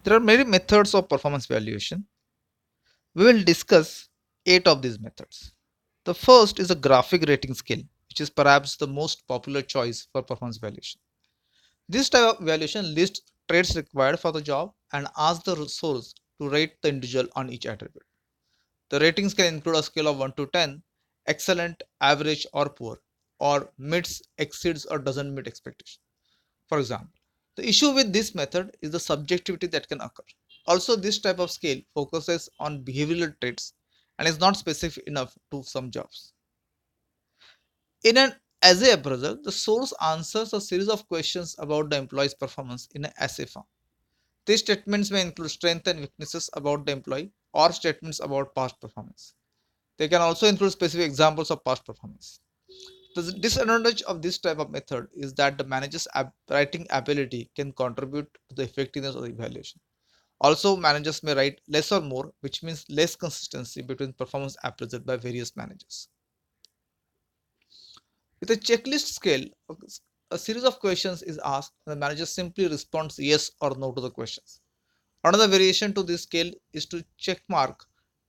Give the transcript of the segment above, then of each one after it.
There are many methods of performance evaluation. We will discuss 8 of these methods. The first is a graphic rating scale, which is perhaps the most popular choice for performance evaluation. This type of evaluation lists traits required for the job and asks the source to rate the individual on each attribute. The ratings can include a scale of 1 to 10, excellent, average, or poor, or meets, exceeds, or doesn't meet expectation. For example, the issue with this method is the subjectivity that can occur. Also, this type of scale focuses on behavioral traits and is not specific enough to some jobs. In an essay appraisal, the source answers a series of questions about the employee's performance in an essay form. These statements may include strengths and weaknesses about the employee or statements about past performance. They can also include specific examples of past performance. The disadvantage of this type of method is that the manager's writing ability can contribute to the effectiveness of the evaluation. Also, managers may write less or more, which means less consistency between performance appraisal by various managers. With a checklist scale, a series of questions is asked and the manager simply responds yes or no to the questions. Another variation to this scale is to check mark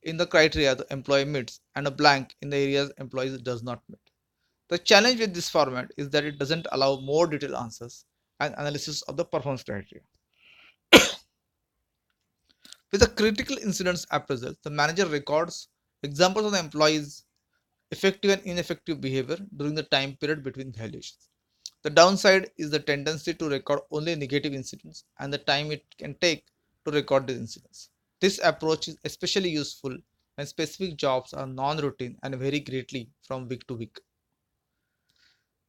in the criteria the employee meets and a blank in the areas employee does not meet. The challenge with this format is that it doesn't allow more detailed answers and analysis of the performance criteria. With a critical incidents appraisal, the manager records examples of the employee's effective and ineffective behavior during the time period between evaluations. The downside is the tendency to record only negative incidents and the time it can take to record these incidents. This approach is especially useful when specific jobs are non-routine and vary greatly from week to week.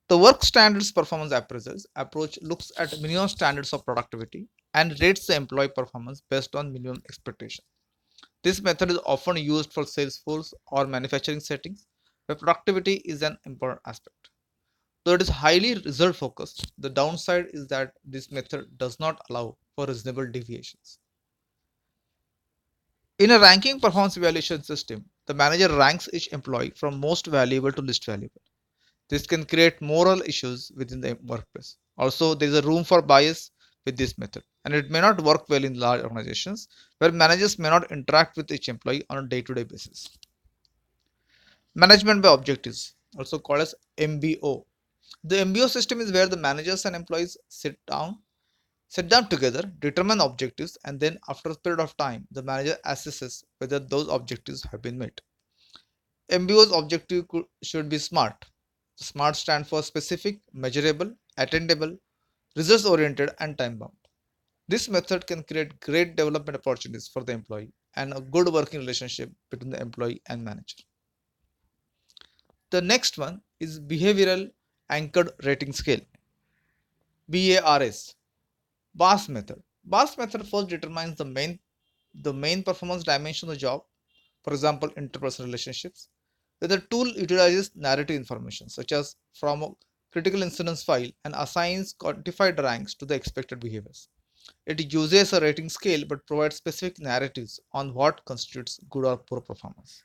The work standards performance appraisals approach looks at minimum standards of productivity and rates the employee performance based on minimum expectation. This method is often used for Salesforce or manufacturing settings where productivity is an important aspect. Though it is highly result focused, the downside is that this method does not allow for reasonable deviations. In a ranking performance evaluation system, the manager ranks each employee from most valuable to least valuable. This can create moral issues within the workplace. Also, there is a room for bias with this method, and it may not work well in large organizations where managers may not interact with each employee on a day to day basis. Management by objectives, also called as MBO. The MBO system is where the managers and employees sit down together, determine objectives, and then after a period of time, the manager assesses whether those objectives have been met. MBO's objective should be SMART. SMART stands for specific, measurable, attainable, results oriented, and time bound. This method can create great development opportunities for the employee and a good working relationship between the employee and manager. The next one is Behavioral Anchored Rating Scale, BARS. BARS method. BARS method first determines the main performance dimension of the job, for example, interpersonal relationships. Where the tool utilizes narrative information such as from a critical incidents file and assigns quantified ranks to the expected behaviors. It uses a rating scale but provides specific narratives on what constitutes good or poor performance.